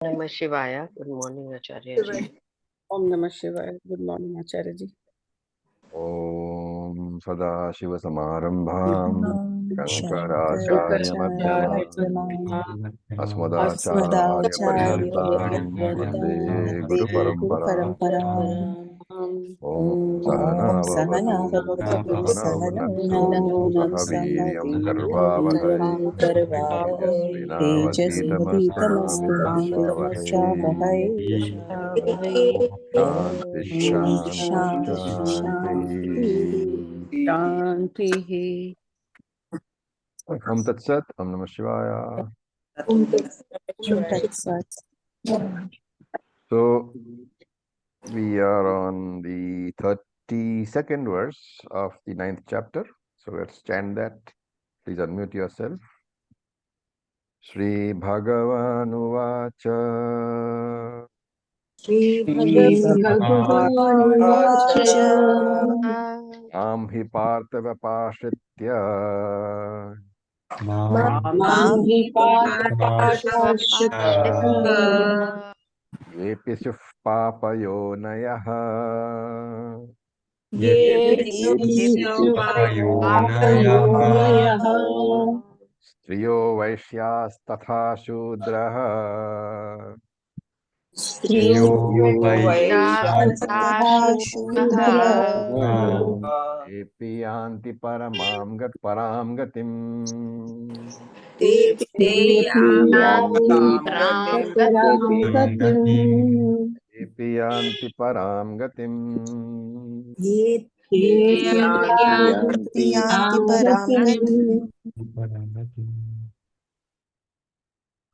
Namah Shivaya. Good morning, Acharya ji. Om Namah Shivaya. Good morning, Acharya ji. Om Sadashivasamarambham Shankaracharyamadhyamam Asmadacharyaparyantam Vande Guru Paramparam Om Sahana Vavatu Sahana Vunaktu Sahaviryam Karvavahai Tejasvinavadhitamastu Vishwavahai Shanti Shanti. Shanti. Om Tat Sat, Om Namah Shivaya. So, we are on the 32nd verse of the 9th chapter. So, let's chant that. Please unmute yourself. Shri Bhagavan Uvacha Am hi partha vapashritya Yepi suf papayonayaha Striyo Vaishyastatha Shudraha Epi yanti param gatim Epi yanti param gatim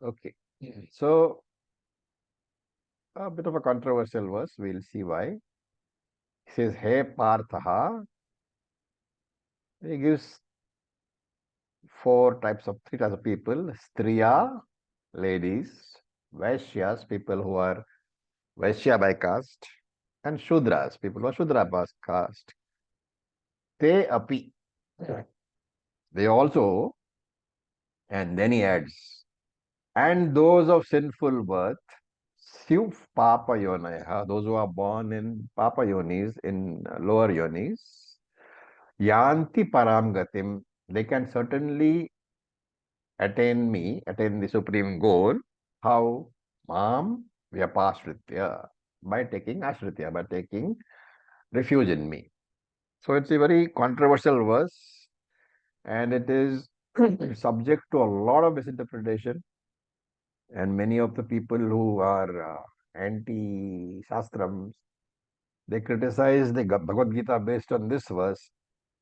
Okay, so a bit of a controversial verse. We'll see why. He says, Hey Partha. He gives three types of people. Striya, ladies. Vaishyas, people who are Vaishya by caste. And Shudras, people who are Shudra by caste. Te api. They also, and then he adds, and those of sinful birth, Syuf Papa Yonaya, those who are born in Papa Yonis, in lower Yonis, Yanti Param Gatim, they can certainly attain the supreme goal. How? Mam Vyapashritya, by taking Ashritya, by taking refuge in me. So it's a very controversial verse and it is subject to a lot of misinterpretation. And many of the people who are anti-Shastrams, they criticize the Bhagavad Gita based on this verse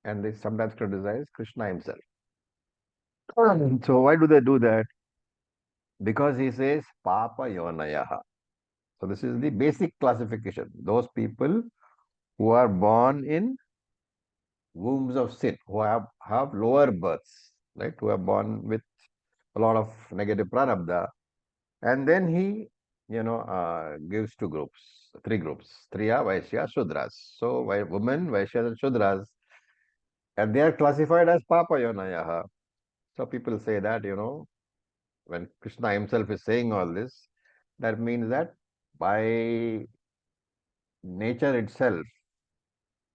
and they sometimes criticize Krishna himself. So why do they do that? Because he says Papa Yonayaha. So this is the basic classification. Those people who are born in wombs of sin, who have lower births, right? Who are born with a lot of negative prarabdha. And then he, gives three groups, Striya, Vaishya, Shudras. So women, Vaishyas and Shudras, and they are classified as Papa Yonayaha. So people say that, when Krishna himself is saying all this, that means that by nature itself,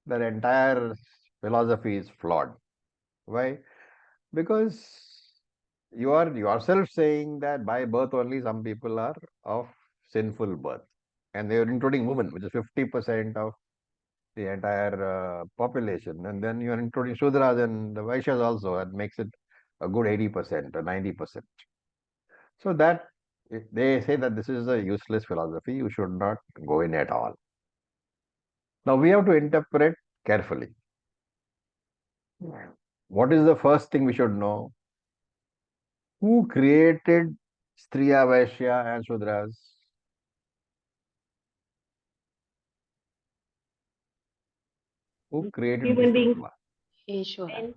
their entire philosophy is flawed. Why? Because you are yourself saying that by birth only some people are of sinful birth. And they are including women, which is 50% of the entire population. And then you are including Shudras and the Vaishyas also, that makes it a good 80% or 90%. So that they say that this is a useless philosophy, you should not go in at all. Now we have to interpret carefully. What is the first thing we should know? Who created Striya, Vaishya and Shudras? Who created this? Easwaran.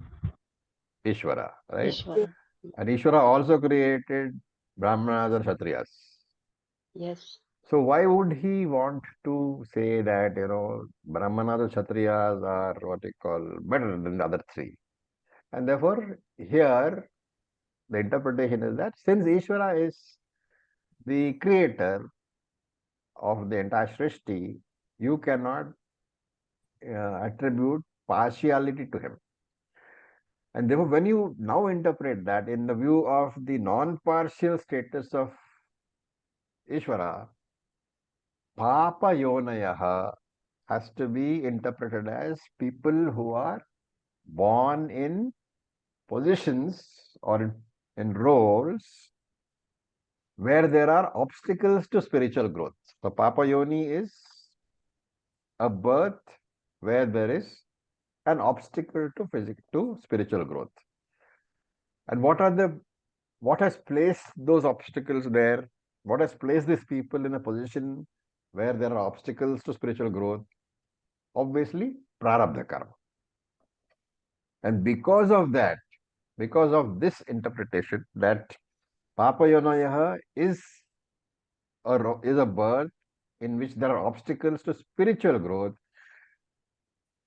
Ishvara, right? Easwaran. And Ishvara also created Brahmanas and Kshatriyas. Yes. So why would he want to say that, Brahmanas and Kshatriyas are what we call better than the other three? And therefore, here the interpretation is that since Ishvara is the creator of the entire Srishti, you cannot attribute partiality to him. And therefore, when you now interpret that in the view of the non-partial status of Ishvara, Papa Yonayaha has to be interpreted as people who are born in positions or in roles where there are obstacles to spiritual growth. So Papa Yoni is a birth where there is an obstacle to spiritual growth. And what has placed those obstacles there? What has placed these people in a position where there are obstacles to spiritual growth? Obviously, prarabdha karma. And because of that, because of this interpretation that Papa Yonayaha is a birth in which there are obstacles to spiritual growth,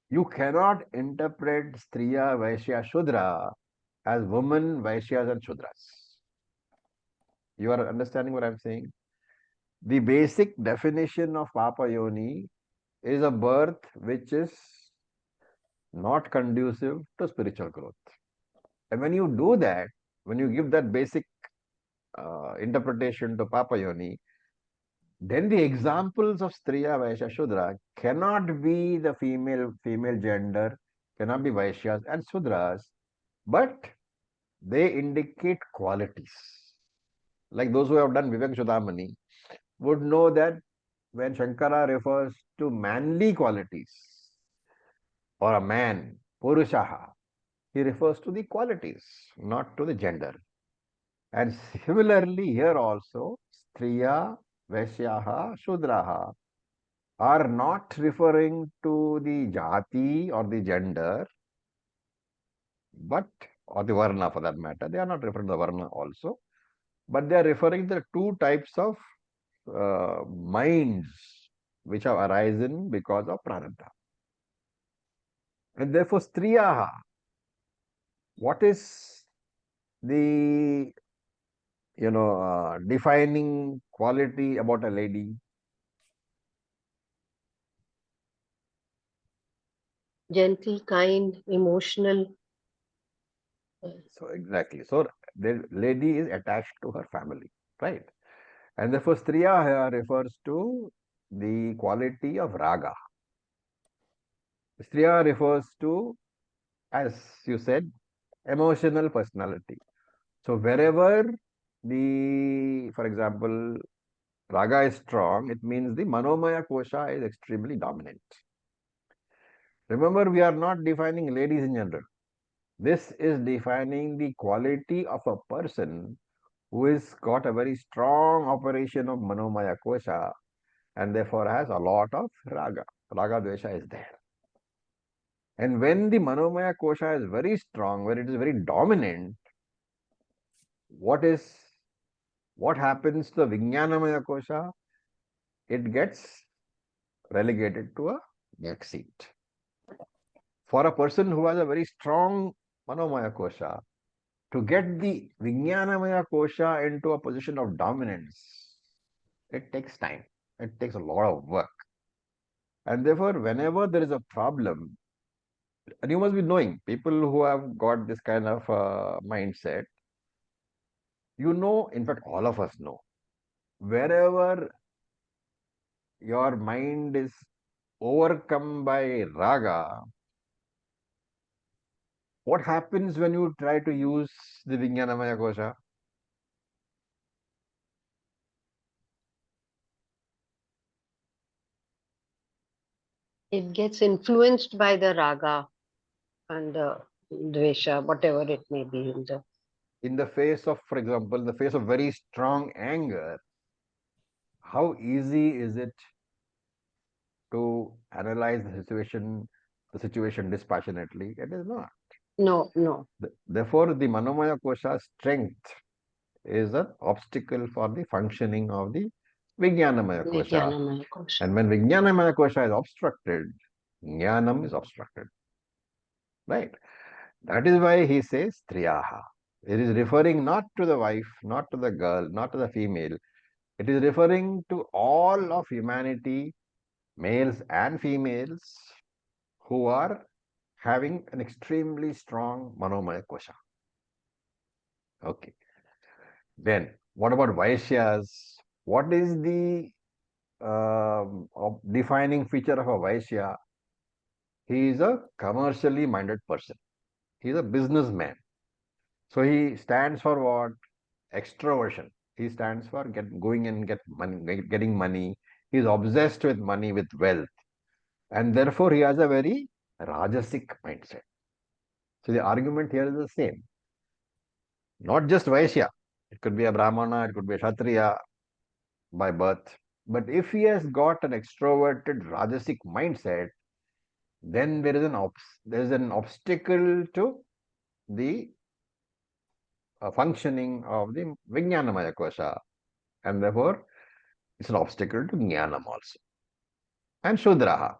you cannot interpret Striya, Vaishya, Shudra as women, Vaishyas and Shudras. You are understanding what I'm saying? The basic definition of Papa Yoni is a birth which is not conducive to spiritual growth. And when you do that, when you give that basic interpretation to Papa Yoni, then the examples of Striya, Vaishya, Shudra cannot be the female gender, cannot be Vaishyas and Shudras, but they indicate qualities. Like those who have done Vivek Chudamani would know that when Shankara refers to manly qualities or a man, Purushaha, he refers to the qualities, not to the gender. And similarly, here also, Striya, Vaishyaha, Shudraha are not referring to the jati or the gender, but or the varna for that matter. They are not referring to the varna also, but they are referring to the two types of minds which have arisen because of prarabdha. And therefore, striyaha, what is the defining quality about a lady? Gentle, kind, emotional. So exactly. So the lady is attached to her family, right? And therefore, striya here refers to the quality of raga. Striya refers to, as you said, emotional personality. So wherever for example, raga is strong, it means the manomaya kosha is extremely dominant. Remember, we are not defining ladies in general. This is defining the quality of a person who has got a very strong operation of manomaya kosha and therefore has a lot of raga. Raga dvesha is there. And when the manomaya kosha is very strong, when it is very dominant, what happens to the vijnanamaya kosha? It gets relegated to a back seat. For a person who has a very strong manomaya kosha, to get the vijnanamaya kosha into a position of dominance, it takes time. It takes a lot of work. And therefore, whenever there is a problem, and you must be knowing people who have got this kind of mindset, in fact, all of us know, wherever your mind is overcome by raga, what happens when you try to use the Vijnanamaya Kosha? It gets influenced by the raga and the dvesha, whatever it may be. In the face of, for example, in the face of very strong anger, how easy is it to analyze the situation dispassionately? It is not. No, no. Therefore, the Manomaya Kosha strength is an obstacle for the functioning of the Vijnanamaya Kosha. Vijnanamaya kosha. And when Vijnanamaya Kosha is obstructed, Jnanam is obstructed. Right? That is why he says Triyaha. It is referring not to the wife, not to the girl, not to the female. It is referring to all of humanity, males and females, who are having an extremely strong manomaya kosha. Okay. Then, what about Vaishyas? What is the defining feature of a Vaishya? He is a commercially minded person. He is a businessman. So he stands for what? Extroversion. He stands for going and getting money. He is obsessed with money, with wealth, and therefore he has a very rajasic mindset. So the argument here is the same. Not just Vaishya. It could be a Brahmana, it could be a Kshatriya by birth. But if he has got an extroverted rajasic mindset, then there is an obstacle to the functioning of the Vijnanamaya Kosha, and therefore it's an obstacle to Jnanam also. And Shudraha.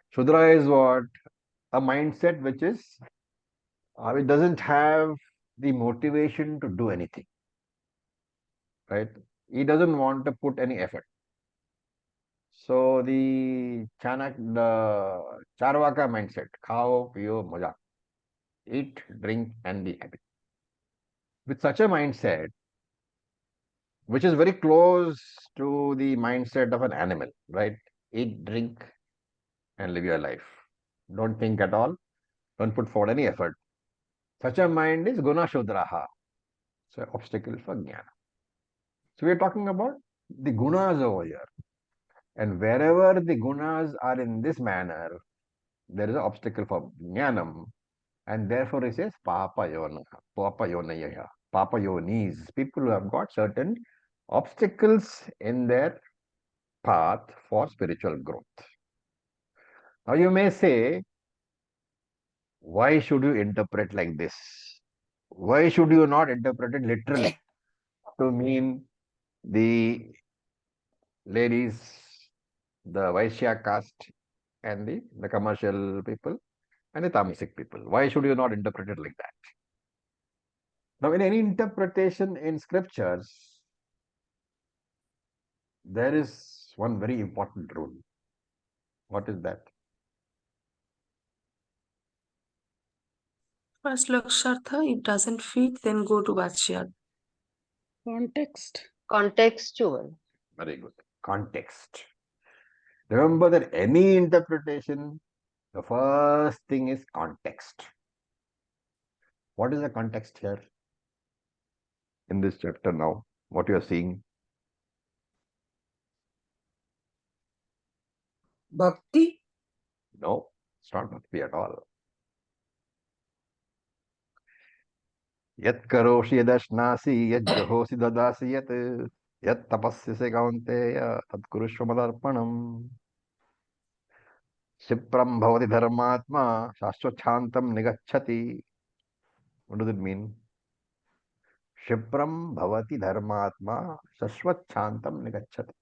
Shudra is what? A mindset which doesn't have the motivation to do anything, right? He doesn't want to put any effort. So the Charvaka mindset, khao, piyo, moja, eat, drink, and be happy. With such a mindset, which is very close to the mindset of an animal, right? Eat, drink, and live your life. Don't think at all. Don't put forward any effort. Such a mind is guna shudraha. So obstacle for jnana. So we are talking about the gunas over here. And wherever the gunas are in this manner, there is an obstacle for jnanam. And therefore it says papa yonaya, papa yonis. People who have got certain obstacles in their path for spiritual growth. Now you may say, why should you interpret like this? Why should you not interpret it literally to mean the ladies, the Vaishya caste, and the commercial people and the tamasic people? Why should you not interpret it like that? Now, in any interpretation in scriptures, there is one very important rule. What is that? First Lakshartha, if doesn't fit, then go to Bachyard. Context. Contextual. Very good. Context. Remember that any interpretation, the first thing is context. What is the context here in this chapter now? What you are seeing? Bhakti? No, it's not bhakti at all. Yat karoshi yadashnasi, yat jahosi dadasi, yat tapasyase kaunteya, tat kurushva madarpanam. Shipram bhavati dharmatma, shashwachantam nigachati. What does it mean? Shipram bhavati dharmatma, shashwachantam nigachati.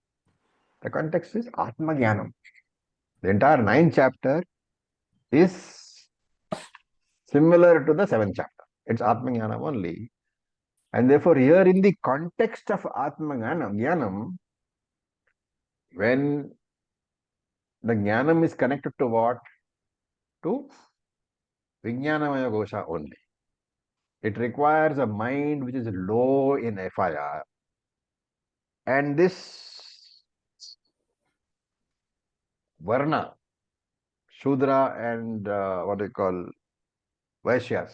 The context is Atma Jnanam. The entire 9th chapter is similar to the 7th chapter. It's Atma Jnanam only. And therefore, here in the context of Atma Jnanam, when the Jnanam is connected to what? To Vijnanamaya Kosha only. It requires a mind which is low in FIR. And this Varna, Shudra and what do you call Vaishyas,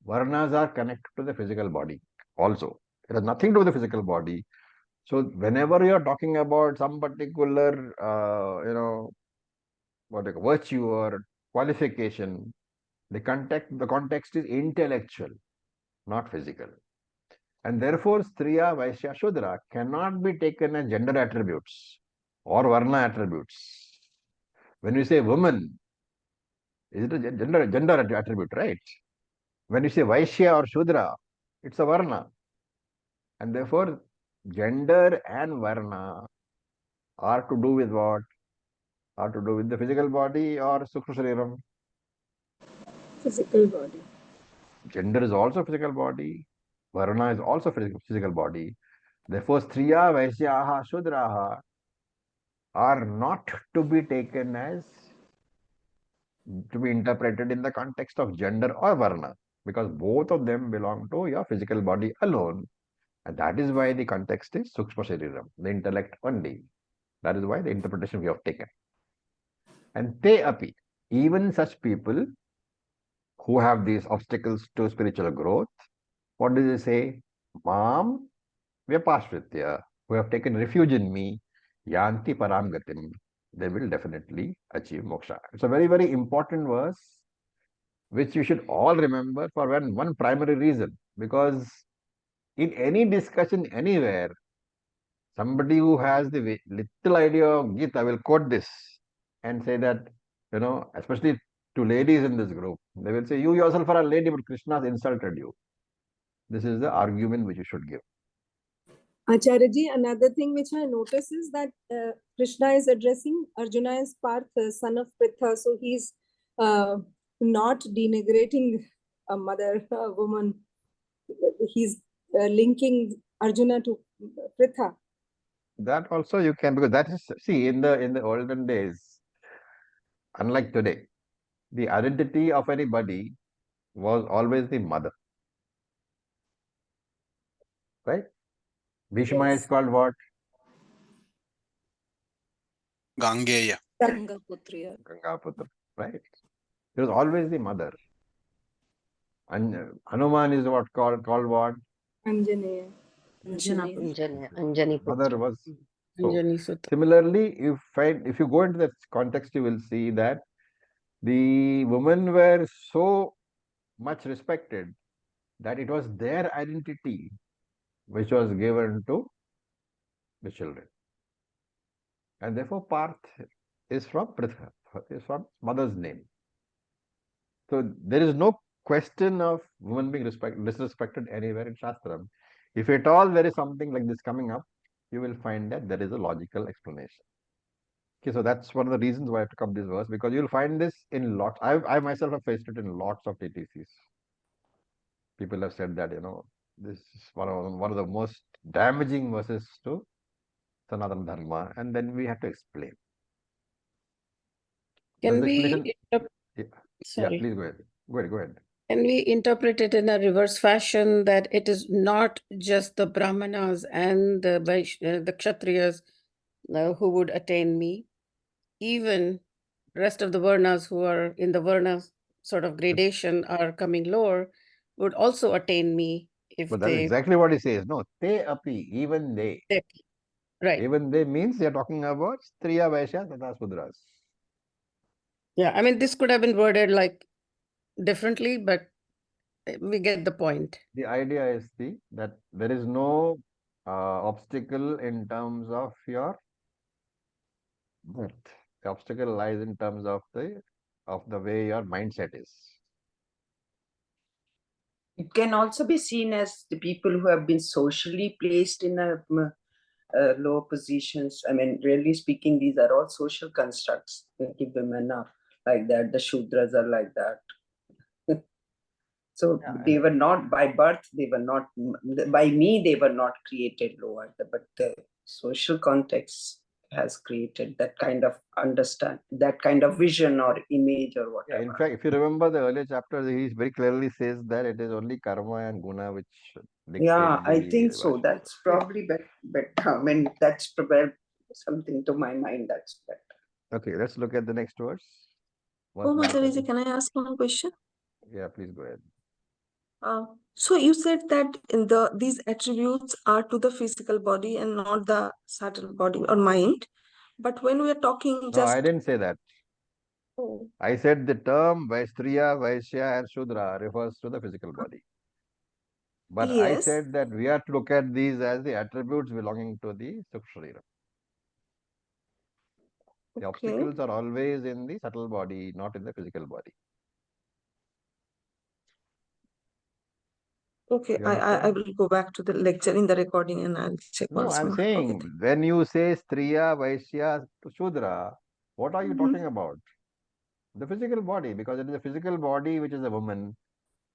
Varnas are connected to the physical body also. It has nothing to do with the physical body. So whenever you are talking about some particular, virtue or qualification, the context is intellectual, not physical. And therefore, Striya, Vaishya, Shudra cannot be taken as gender attributes or Varna attributes. When you say woman, is it a gender attribute, right? When you say Vaishya or Shudra, it's a Varna. And therefore, gender and Varna are to do with what? Are to do with the physical body or Sukha Shariram? Physical body. Gender is also physical body. Varna is also physical body. Therefore, Striya, Vaishyaha, Shudraha are not to be taken as to be interpreted in the context of gender or varna, because both of them belong to your physical body alone. And that is why the context is Sukshma Shariram, the intellect only. That is why the interpretation we have taken. And te api, even such people who have these obstacles to spiritual growth, what does it say? Mam Vyapashritya, who have taken refuge in me, Yanti Param Gatim, they will definitely achieve moksha. It's a very, very important verse which you should all remember for one primary reason. Because in any discussion anywhere, somebody who has the little idea of Geeta will quote this and say that, especially to ladies in this group, they will say, you yourself are a lady, but Krishna has insulted you. This is the argument which you should give. Acharya ji, another thing which I notice is that Krishna is addressing Arjuna as Parth, son of Pritha. So he's not denigrating a mother, a woman. He's linking Arjuna to Pritha. That also you can, because that is, see, in the olden days, unlike today, the identity of anybody was always the mother, right? Bhishma is called what? Gangeya. Gangaputriya. Gangaputra, right? It was always the mother. And Hanuman is what called what? Anjaneya. Anjani Mother Putra. was. So Anjani Sutta. similarly, if you go into that context, you will see that the women were so much respected that it was their identity which was given to the children. And therefore, Parth is from Pritha, is from mother's name. So there is no question of women being disrespected anywhere in Shastram. If at all there is something like this coming up, you will find that there is a logical explanation. Okay, so that's one of the reasons why I took up this verse, because you'll find this in lots. I myself have faced it in lots of TTCs. People have said that, this is one of the most damaging verses to Sanatana Dharma, and then we have to explain. Can Does the we, explanation? Yeah, sorry, please go ahead. Go ahead. can we interpret it in a reverse fashion that it is not just the Brahmanas and the Kshatriyas who would attain me, even rest of the Varnas who are in the Varna sort of gradation are coming lower would also attain me if But that's they, exactly what he says. No, te api, even they. right. Even they means they are talking about Striya Vaishya Tata Sudras. Yeah, I mean, this could have been worded like differently, but we get the point. The idea is that there is no obstacle in terms of your birth. The obstacle lies in terms of the way your mindset is. It can also be seen as the people who have been socially placed in a lower positions. I mean, really speaking, these are all social constructs. The women are like that, the Shudras are like that. So they were not by birth, they were not by me, they were not created lower, but the social context has created that kind of that kind of vision or image or whatever. Yeah, in fact, if you remember the earlier chapters, he very clearly says that it is only karma and guna which dictate. Yeah, I think so. That's probably better. I mean, that's probably something to my mind. That's better. Okay, let's look at the next verse. Oh, Acharya, can I ask one question? Yeah, please go ahead. So you said that these attributes are to the physical body and not the subtle body or mind. But when we are talking No, I didn't say that. Oh. I said the term Vaistriya, Vaishya and Shudra refers to the physical body. But I Yes. said that we have to look at these as the attributes belonging to the Sukshma. The obstacles are always in the subtle body, not in the physical body. Okay, I will go back to the lecture in the recording and I'll check No, once I'm more. saying when you say Striya, Vaishya, Shudra, what are you talking about? The physical body, because it is the physical body which is a woman.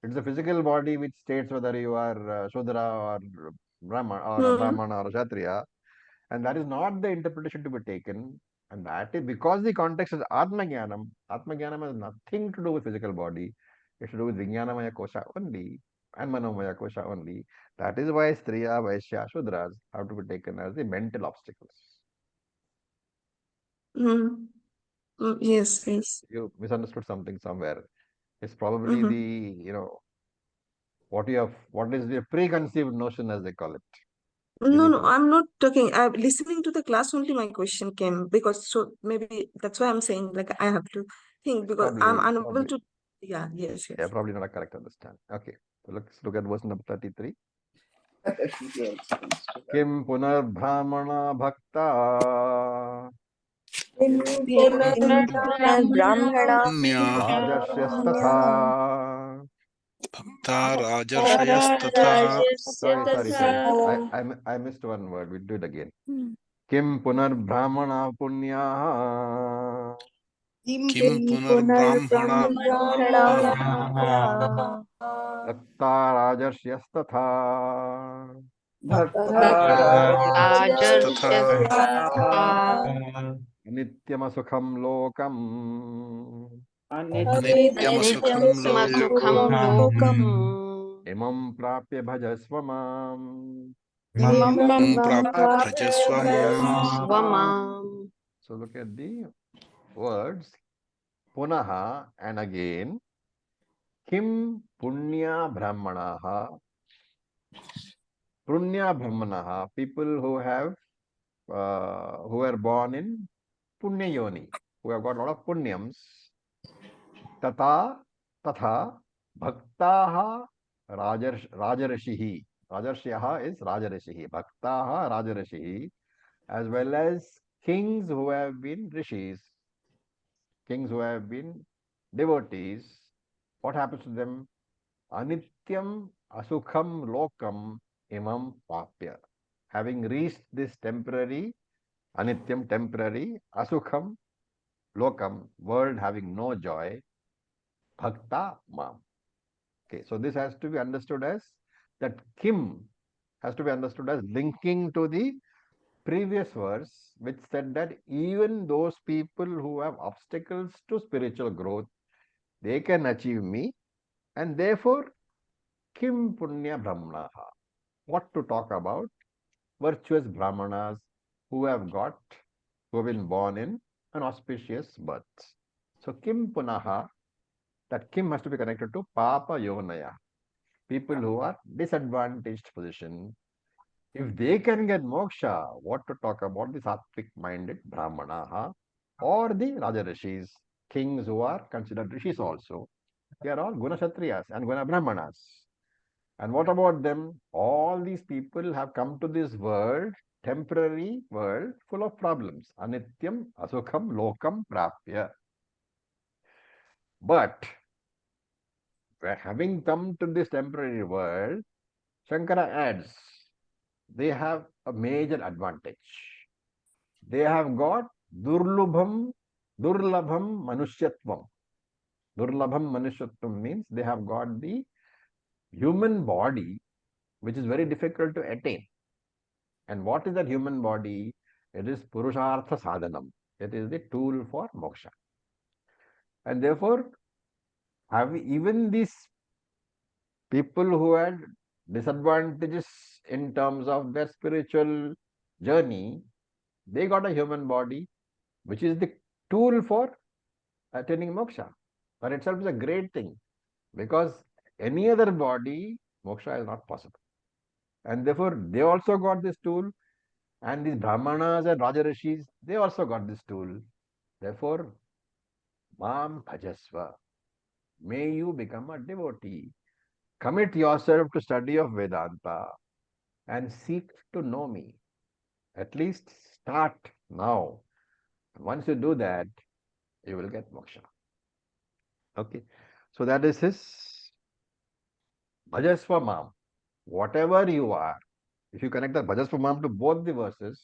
It's the physical body which states whether you are Shudra or Brahmana or a Hmm. Brahmana or a Kshatriya, and that is not the interpretation to be taken. And that is because the context is Atma Jnanam. Atma Jnanam has nothing to do with physical body. It's to do with Vijnanamaya Kosha only and Manomaya Kosha only. That is why Striya, Vaishya, Shudras have to be taken as the mental obstacles. Hmm. Yes, yes. You misunderstood something somewhere. It's probably Mm-hmm. the, what is the preconceived notion as they call it. You No, need no, to I'm not talking. I'm listening to the class only. My question came because so maybe that's why I'm saying like I have to think because I'm unable to. Yeah, yes, Yeah, yes. probably not a correct understand. Okay. So let's look at verse number 33. Kim punar brahmana bhakta पुनर्ब्राह्मणा rajarsyastatha. भक्ता राजर्षयस्तथा Sorry. I missed one word. We'll do it again. Kim punar brahmana punya किं पुनर्ब्राह्मणा bhakta rajarsyasthatha. राजर्षयस्तथा Nityamasukham lokam नित्यमसुखं Nityamasukham लोकम् lokam imam prapya bhajasva mam. ं प्राप्य भजस्व माम् swamam. So look at the words punaha and again kim punya brahmanaha. Punya brahmanaha, people who have who were born in punya yoni, who have got a lot of punyams. Tata tatha bhaktaha rajarishihi. Rajarshiyaha is rajarishihi. Bhaktaha rajarishihi, as well as kings who have been rishis, kings who have been devotees. What happens to them? Anityam asukham lokam imam papya. Having reached this temporary, anityam temporary, asukham lokam, world having no joy, bhakta mam. Okay, so this has to be understood as that kim has to be understood as linking to the previous verse, which said that even those people who have obstacles to spiritual growth, they can achieve me, and therefore kim punya brahmanaha. What to talk about? Virtuous brahmanas who have been born in an auspicious birth. So kim punaha, that kim has to be connected to papa yonaya, people who are disadvantaged position. If they can get moksha, what to talk about the sattvic minded brahmanaha or the rajarishis, kings who are considered rishis also. They are all guna kshatriyas and guna brahmanas. And what about them? All these people have come to this world, temporary world, full of problems. Anityam, asukham, lokam, prapya. But having come to this temporary world, Shankara adds, they have a major advantage. They have got durlabham manushyatvam. Durlabham manushyatvam means they have got the human body, which is very difficult to attain. And what is that human body? It is Purushartha Sadhanam. It is the tool for moksha. And therefore, even these people who had disadvantages in terms of their spiritual journey, they got a human body, which is the tool for attaining moksha. That itself is a great thing, because any other body, moksha is not possible. And therefore, they also got this tool. And these Brahmanas and Rajarishis, they also got this tool. Therefore, Mam Bhajasva, may you become a devotee. Commit yourself to study of Vedanta and seek to know me. At least start now. Once you do that, you will get moksha. Okay. So that is his Bhajasva Mam. Whatever you are, if you connect the Bhajasva Mam to both the verses,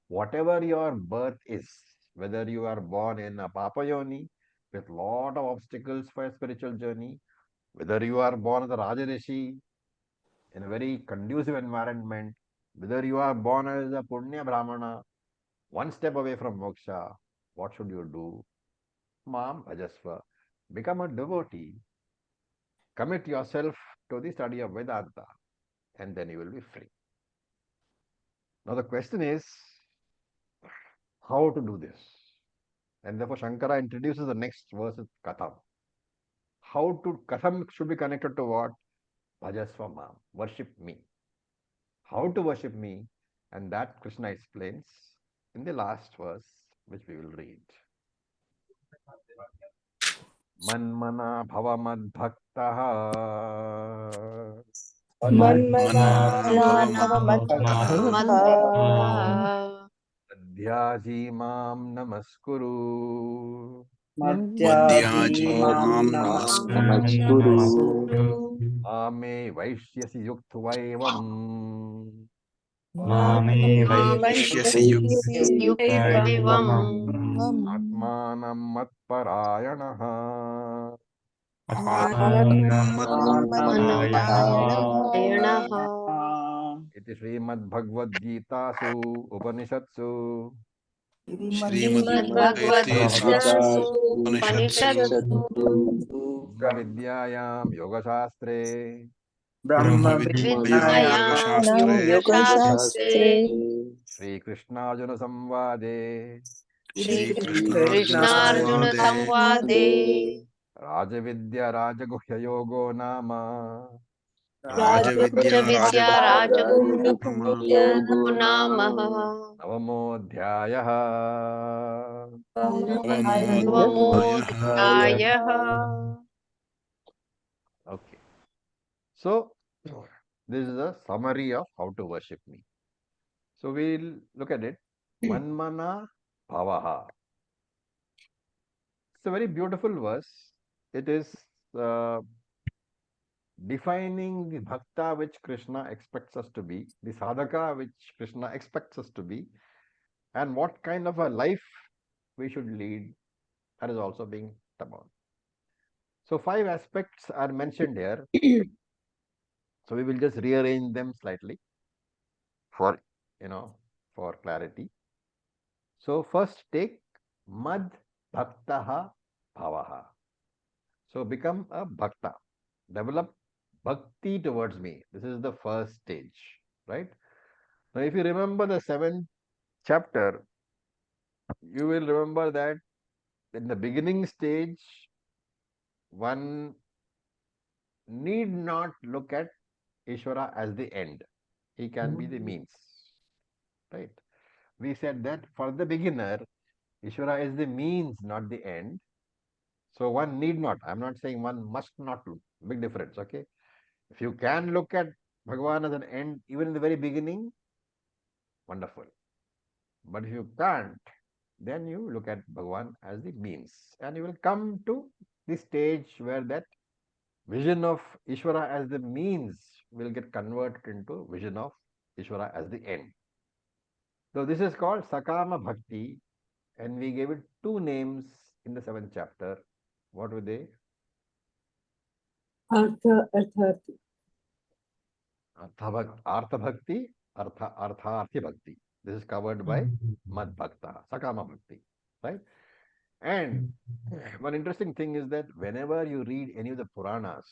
whatever your birth is, whether you are born in a Papa Yoni with lot of obstacles for a spiritual journey, whether you are born as a Rajarishi in a very conducive environment, whether you are born as a Punya Brahmana, one step away from moksha, what should you do? Mam Bhajasva. Become a devotee. Commit yourself to the study of Vedanta, and then you will be free. Now the question is, how to do this? And therefore Shankara introduces the next verse with Katham. How to, Katham should be connected to what? Bhajasva Mam. Worship me. How to worship me? And that Krishna explains in the last verse, which we will read. Manmana bhavamad bhaktaha Manmana adhyaji mam namaskuru Madhyaji Mam Namaskuru. ame vaishyasi yuktva Mame Vaishyasi Yuktvaivam atmanam matparayanaha. Manapayanaha Iti Srimad Bhagavad Gita Su Upanishatsu Srimad Bhagavad Gita Gitasu Upanishadsu Upanishadsu Brahma Vidyayam Yoga Shastre Brahma Vidyayam Yoga Vidyayam Vidyayam Shastre Yoga Yoga Shastre Sri Krishna Arjuna Samvade Shri Shri Krishna Arjuna Krishna Arjuna Samvade Samvade Rajavidya Rajaguhya Yogo Nama Rajavidya Rajavidya Rajaguhya Rajaguhya Nama Yogo Namaha Navamodhyayah. Navamodhyayah. Navamodhyayaha. Okay. So, this is a summary of how to worship me. So, we'll look at it. Manmana Bhavaha. It's a very beautiful verse. It is defining the bhakta which Krishna expects us to be, the sadhaka which Krishna expects us to be, and what kind of a life we should lead. That is also being talked about. So 5 aspects are mentioned here. So we will just rearrange them slightly for for clarity. So first take mad bhaktaha bhavaha. So become a bhakta. Develop bhakti towards me. This is the first stage, right? Now, if you remember the 7th chapter, you will remember that in the beginning stage, one need not look at Ishvara as the end. He can be the means, right? We said that for the beginner, Ishvara is the means, not the end. So one need not, I'm not saying one must not look. Big difference, okay? If you can look at Bhagavan as an end, even in the very beginning, wonderful. But if you can't, then you look at Bhagavan as the means. And you will come to the stage where that vision of Ishvara as the means will get converted into vision of Ishvara as the end. So this is called Sakama Bhakti, and we gave it 2 names in the 7th chapter. What were they? Artharthi. Artha Bhakti, Artharthi Bhakti. This is covered by Mad Bhakta, Sakama Bhakti, right? And one interesting thing is that whenever you read any of the Puranas,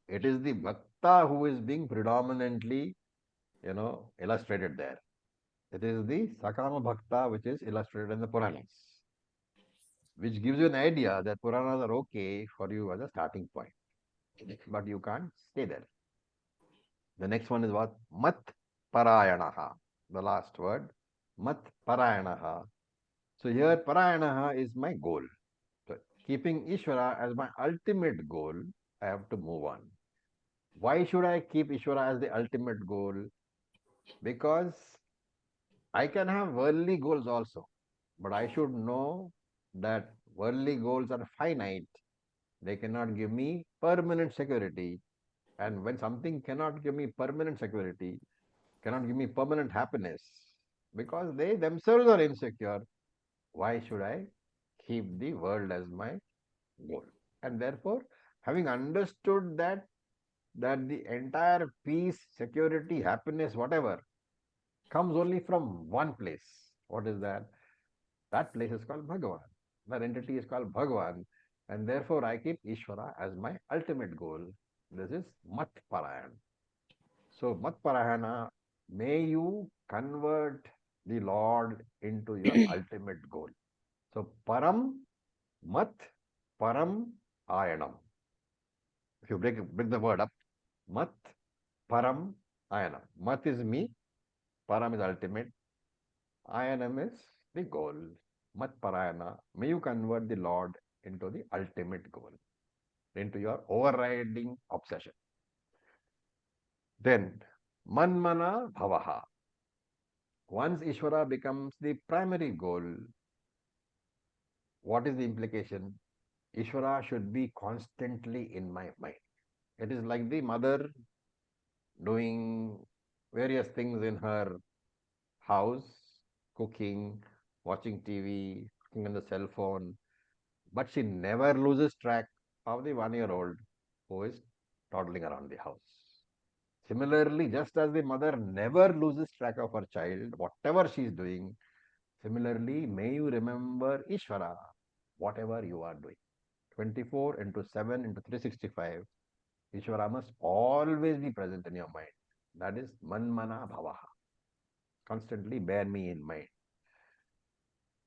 it is the Bhakta who is being predominantly, illustrated there. It is the Sakama Bhakta which is illustrated in the Puranas, which gives you an idea that Puranas are okay for you as a starting point, but you can't stay there. The next one is what? Mat Parayanaha. The last word. Mat Parayanaha. So here Parayanaha is my goal. So keeping Ishvara as my ultimate goal, I have to move on. Why should I keep Ishvara as the ultimate goal? Because I can have worldly goals also, but I should know that worldly goals are finite. They cannot give me permanent security. And when something cannot give me permanent security, cannot give me permanent happiness, because they themselves are insecure, why should I keep the world as my goal? And therefore, having understood that that the entire peace, security, happiness, whatever, comes only from one place. What is that? That place is called Bhagavan. That entity is called Bhagavan. And therefore, I keep Ishvara as my ultimate goal. This is Mat Parayan. So, Mat Parayana, may you convert the Lord into your ultimate goal. So, Param, Mat, Param, Ayanam. If you break the word up, Mat, Param, Ayanam. Mat is me, Param is ultimate, Ayanam is the goal. Mat Parayana. May you convert the Lord into the ultimate goal, into your overriding obsession. Then, Manmana Bhavaha. Once Ishvara becomes the primary goal, what is the implication? Ishvara should be constantly in my mind. It is like the mother doing various things in her house, cooking, watching TV, looking on the cell phone, but she never loses track of the 1-year-old who is toddling around the house. Similarly, just as the mother never loses track of her child, whatever she is doing, similarly, may you remember Ishvara, whatever you are doing. 24 into 7 into 365, Ishvara must always be present in your mind. That is Manmana Bhavaha. Constantly bear me in mind.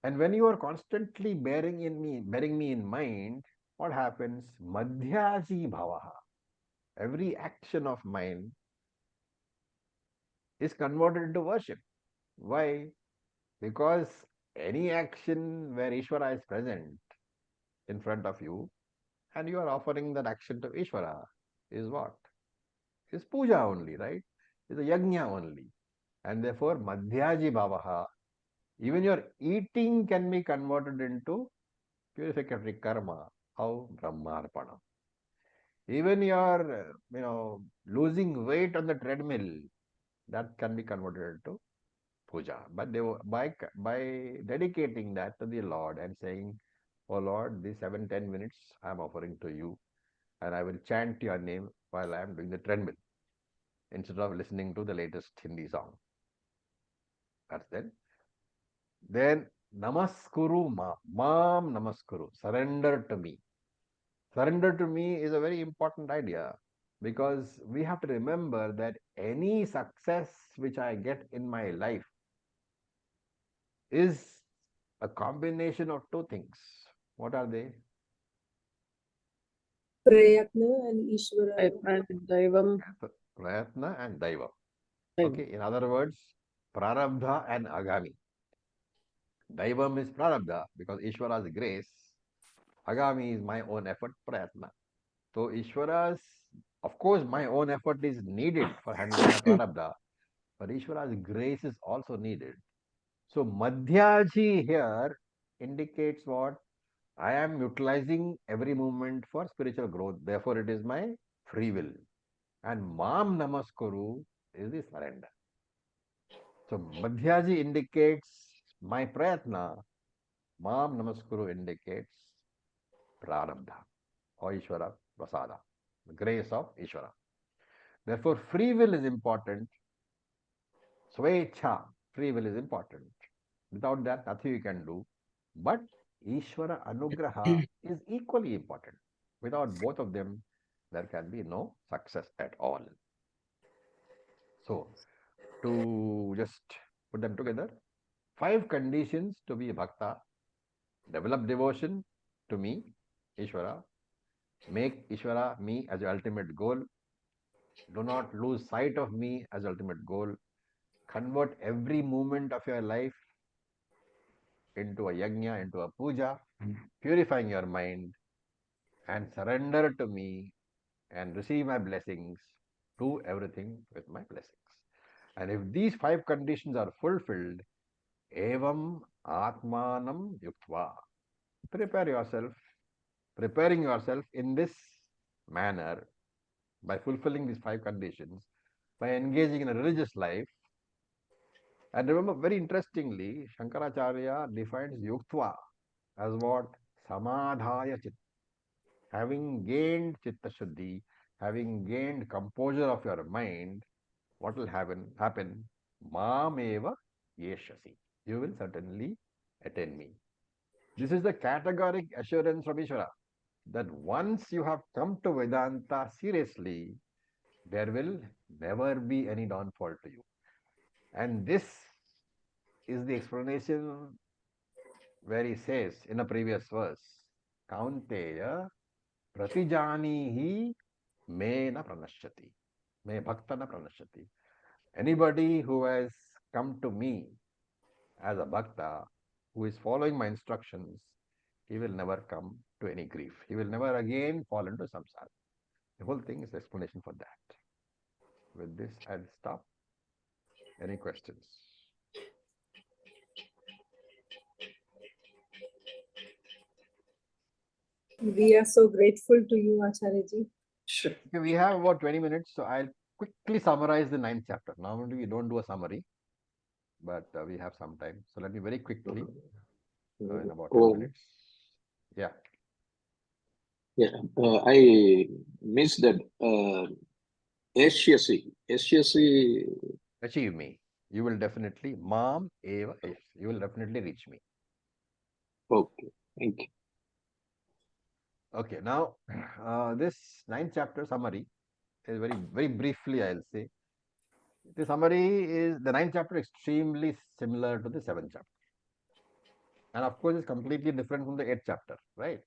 And when you are constantly bearing me in mind, what happens? Madhyaji Bhavaha. Every action of mine is converted into worship. Why? Because any action where Ishvara is present in front of you and you are offering that action to Ishvara is what? Is puja only, right? Is a yajna only. And therefore, Madhyaji Bhavaha, even your eating can be converted into purificatory karma. How? Brahmarpana. Even your, losing weight on the treadmill, that can be converted into puja. But by dedicating that to the Lord and saying, "Oh Lord, these 7-10 minutes I am offering to you, and I will chant your name while I am doing the treadmill instead of listening to the latest Hindi song." That's then. Then namaskuru mam namaskuru. Surrender to me. Surrender to me is a very important idea because we have to remember that any success which I get in my life is a combination of two things. What are they? Prayatna and Ishvara. Daivam. Prayatna and Daiva. Daivam. Okay, in other words, Prarabdha and Agami. Daivam is Prarabdha because Ishvara's grace. Agami is my own effort, Prayatna. So Ishvara's, of course, my own effort is needed for handling my Prarabdha, but Ishvara's grace is also needed. So Madhyaji here indicates what? I am utilizing every moment for spiritual growth. Therefore, it is my free will. And Mam Namaskuru is the surrender. So Madhyaji indicates my Prayatna. Mam Namaskuru indicates Prarabdha or Ishvara Prasada, the grace of Ishvara. Therefore, free will is important. Swecha, free will is important. Without that, nothing you can do. But Ishvara Anugraha is equally important. Without both of them, there can be no success at all. So, to just put them together, 5 conditions to be a bhakta: develop devotion to me, Ishvara, make Ishvara me as your ultimate goal, do not lose sight of me as ultimate goal, convert every moment of your life into a yajna, into a puja, purifying your mind, and surrender to me and receive my blessings, do everything with my blessings. And if these 5 conditions are fulfilled, evam atmanam yuktva, preparing yourself in this manner by fulfilling these 5 conditions, by engaging in a religious life. And remember, very interestingly, Shankaracharya defines yuktva as what? Samadhaya chitta. Having gained chitta shuddhi, having gained composure of your mind, what will happen? Mam eva yeshasi. You will certainly attain me. This is the categoric assurance from Ishvara that once you have come to Vedanta seriously, there will never be any downfall to you. And this is the explanation where he says in a previous verse, Kaunteya pratijanihi me na pranashyati. Me bhakta na pranashyati. Anybody who has come to me as a bhakta, who is following my instructions, he will never come to any grief. He will never again fall into samsara. The whole thing is explanation for that. With this, I'll stop. Any questions? We are so grateful to you, Acharya-ji. Sure. Okay, we have about 20 minutes, so I'll quickly summarize the 9th chapter. Normally, we don't do a summary, but we have some time. So let me very quickly, in about 10 minutes. Yeah. Yeah, I missed that. Ashiasi. Achieve me. You will definitely, Mam Eva, you will definitely reach me. Okay, thank you. Okay, now this 9th chapter summary is very briefly, I'll say. The summary is the 9th chapter extremely similar to the 7th chapter. And of course, it's completely different from the 8th chapter, right?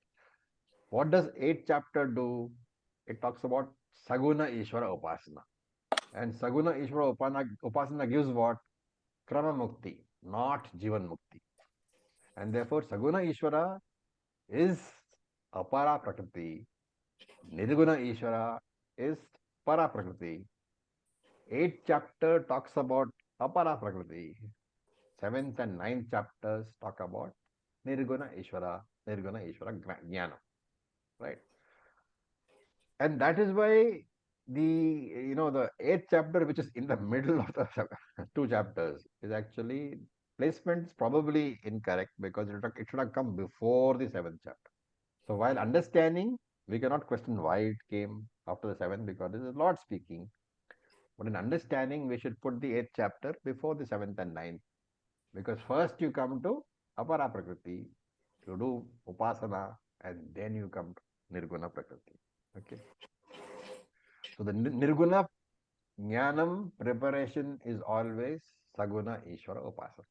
What does 8th chapter do? It talks about Saguna Ishvara Upasana. And Saguna Ishvara Upasana gives what? Krama Mukti, not Jivan Mukti. And therefore, Saguna Ishvara is Apara Prakriti. Nirguna Ishvara is Para Prakriti. 8th chapter talks about Apara Prakriti. 7th and 9th chapters talk about Nirguna Ishvara Jnana. Right? And that is why the 8th chapter, which is in the middle of the 2 chapters, is actually placement is probably incorrect because it should have come before the 7th chapter. So while understanding, we cannot question why it came after the 7th because this is Lord speaking. But in understanding, we should put the 8th chapter before the 7th and 9th. Because first you come to Apara Prakriti, you do Upasana, and then you come to Nirguna Prakriti. Okay. So the Nirguna Jnanam preparation is always Saguna Ishvara Upasana.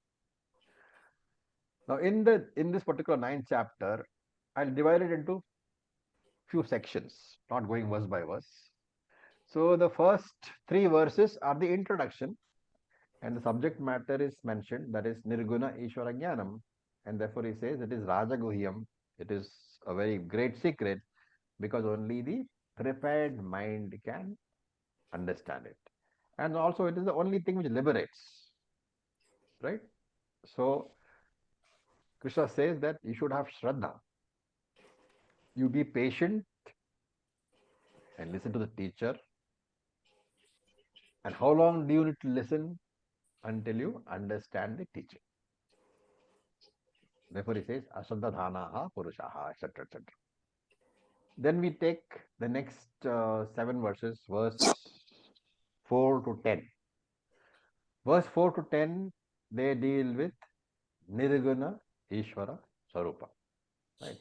Now in this particular 9th chapter, I'll divide it into few sections, not going verse by verse. So the first 3 verses are the introduction, and the subject matter is mentioned, that is Nirguna Ishvara Jnanam, and therefore he says it is Rajaguhyam. It is a very great secret because only the prepared mind can understand it. And also it is the only thing which liberates. Right? So Krishna says that you should have Shraddha. You be patient and listen to the teacher. And how long do you need to listen? Until you understand the teaching. Therefore he says Ashraddha Dhanaha Purushaha, etc. etc. Then we take the next 7 verses, verse 4 to 10. Verse 4 to 10, they deal with Nirguna Ishvara Sarupa. Right?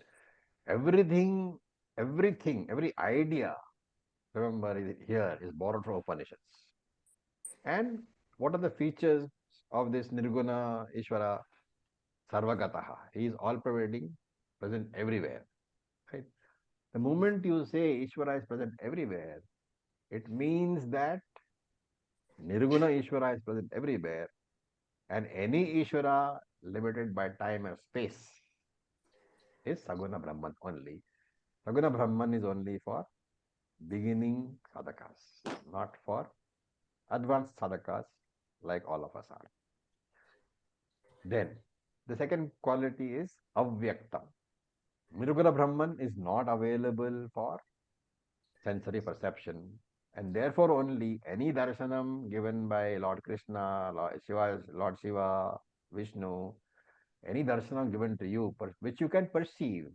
Everything, every idea, remember here, is borrowed from Upanishads. And what are the features of this Nirguna Ishvara Sarvagataha? He is all pervading, present everywhere. Right? The moment you say Ishvara is present everywhere, it means that Nirguna Ishvara is present everywhere, and any Ishvara limited by time and space is Saguna Brahman only. Saguna Brahman is only for beginning sadhakas, not for advanced sadhakas like all of us are. Then, the second quality is Avyaktam. Nirguna Brahman is not available for sensory perception, and therefore only any darshanam given by Lord Krishna, Lord Shiva, Vishnu, any darshanam given to you which you can perceive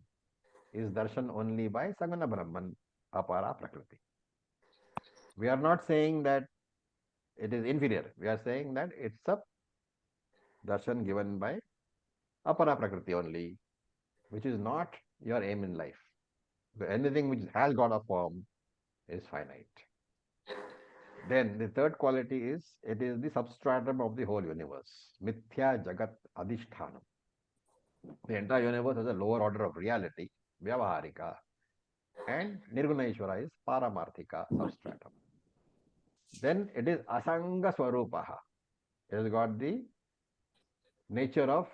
is darshan only by Saguna Brahman, Apara Prakriti. We are not saying that it is inferior. We are saying that it's a darshan given by apara prakriti only, which is not your aim in life. So anything which has got a form is finite. Then the third quality is it is the substratum of the whole universe. Mithya Jagat Adhishthanam. The entire universe has a lower order of reality, Vyavaharika, and Nirguna Ishvara is Paramarthika substratum. Then it is Asanga Swarupaha. It has got the nature of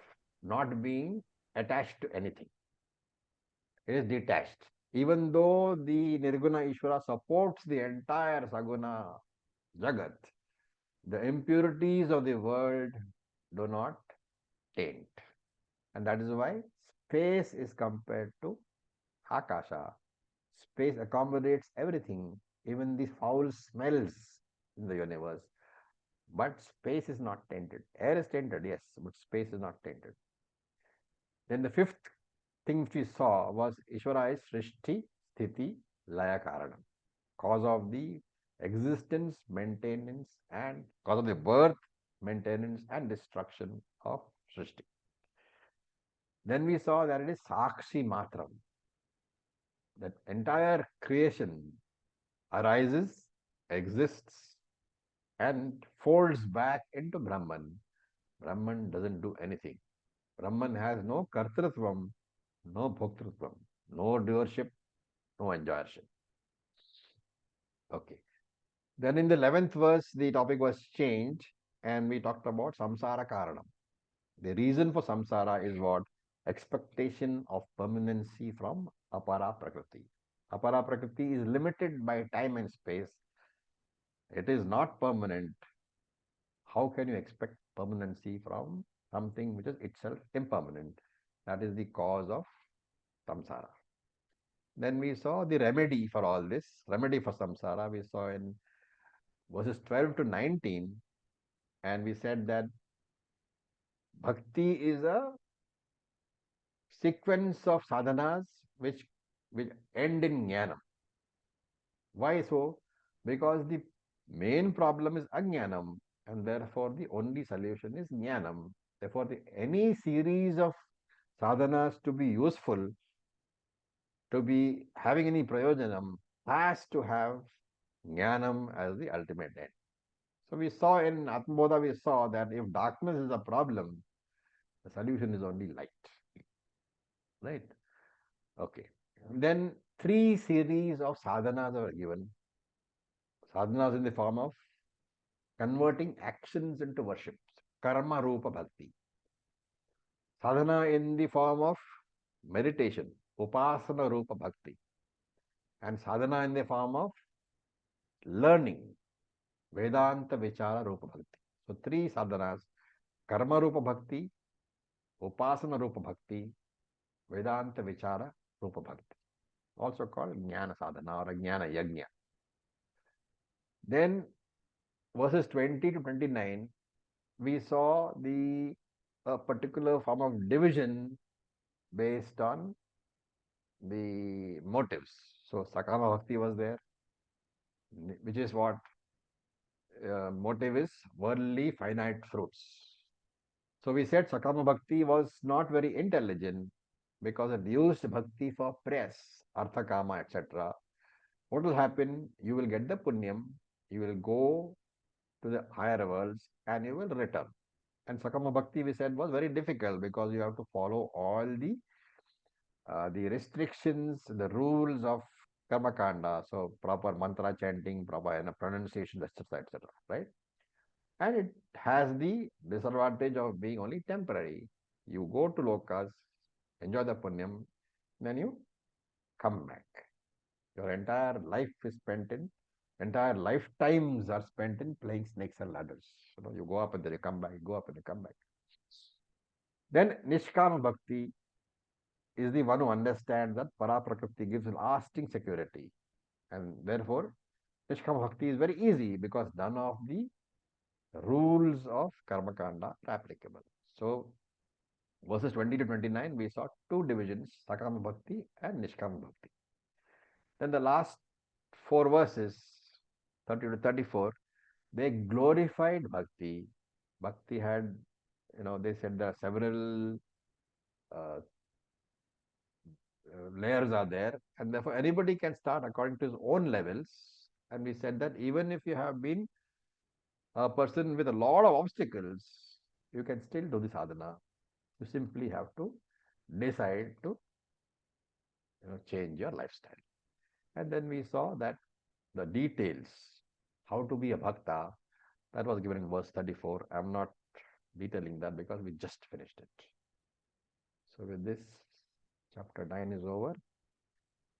not being attached to anything. It is detached. Even though the Nirguna Ishvara supports the entire Saguna Jagat, the impurities of the world do not taint. And that is why space is compared to Akasha. Space accommodates everything, even the foul smells in the universe. But space is not tainted. Air is tainted, yes, but space is not tainted. Then the fifth thing which we saw was Ishvara is Srishti, Sthiti, Laya Karanam. Cause of the existence, maintenance, and cause of the birth, maintenance, and destruction of Srishti. Then we saw that it is Sakshi Matram. That entire creation arises, exists, and folds back into Brahman. Brahman doesn't do anything. Brahman has no kartrutvam, no bhoktrutvam, no doership, no enjoyership. Okay. Then in the 11th verse, the topic was changed, and we talked about samsara karanam. The reason for samsara is what? Expectation of permanency from apara prakriti. Apara prakriti is limited by time and space. It is not permanent. How can you expect permanency from something which is itself impermanent? That is the cause of samsara. Then we saw the remedy for all this, remedy for samsara, we saw in verses 12 to 19, and we said that bhakti is a sequence of sadhanas which end in jnana. Why so? Because the main problem is ajnanam, and therefore the only solution is jnanam. Therefore, any series of sadhanas to be useful, to be having any prayojanam, has to have jnanam as the ultimate end. So we saw in Atmabodha, we saw that if darkness is a problem, the solution is only light. Right? Okay. Then three series of sadhanas are given. Sadhanas in the form of converting actions into worship. Karma Rupa Bhakti. Sadhana in the form of meditation. Upasana Rupa Bhakti. And sadhana in the form of learning. Vedanta Vichara Rupa Bhakti. So three sadhanas. Karma Rupa Bhakti, Upasana Rupa Bhakti, Vedanta Vichara Rupa Bhakti. Also called Jnana Sadhana or Jnana Yajna. Then verses 20 to 29, we saw the particular form of division based on the motives. So Sakama Bhakti was there, which is what motive is worldly finite fruits. So we said Sakama Bhakti was not very intelligent because it used bhakti for prayers, artha kama, etc. What will happen? You will get the punyam, you will go to the higher worlds, and you will return. And Sakama Bhakti, we said, was very difficult because you have to follow all the restrictions, the rules of Karma Kanda, so proper mantra chanting, proper pronunciation, etc., etc., right? And it has the disadvantage of being only temporary. You go to lokas, enjoy the punyam, then you come back. Your entire life is spent in, entire lifetimes are spent in playing snakes and ladders. You go up and then you come back, go up and you come back. Then Nishkama Bhakti is the one who understands that Paraprakriti gives lasting security. And therefore, Nishkama Bhakti is very easy because none of the rules of Karma Kanda are applicable. So, verses 20 to 29, we saw two divisions, Sakama Bhakti and Nishkama Bhakti. Then the last four verses, 30 to 34, they glorified bhakti. Bhakti had, they said there are several layers are there, and therefore anybody can start according to his own levels. And we said that even if you have been a person with a lot of obstacles, you can still do the sadhana. You simply have to decide to change your lifestyle. And then we saw that the details, how to be a bhakta, that was given in verse 34. I'm not detailing that because we just finished it. So with this, chapter 9 is over.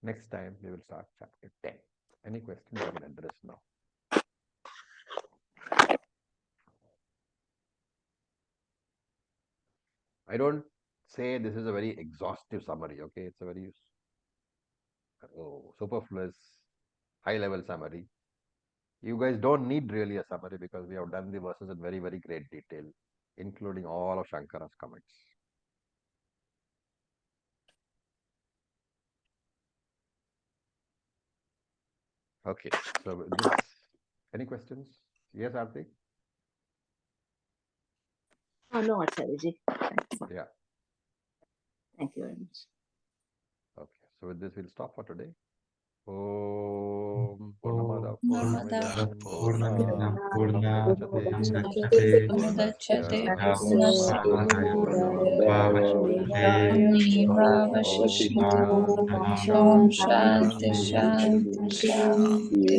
Next time we will start chapter 10. Any questions you can address now? I don't say this is a very exhaustive summary, okay? It's a very superfluous, high-level summary. You guys don't need really a summary because we have done the verses in very, very great detail, including all of Shankara's comments. Okay, so with this, any questions? Yes, Artik? No, Acharya. Yeah. Thank you very much. Okay, so with this, we'll stop for today. Om Purnamada Purnamidam Purnamidam Purnam Purnamudachyate Purnasya Purnasya Purnamevavaşişyate Om Om Shanti Shanti Shanti Shanti Shanti.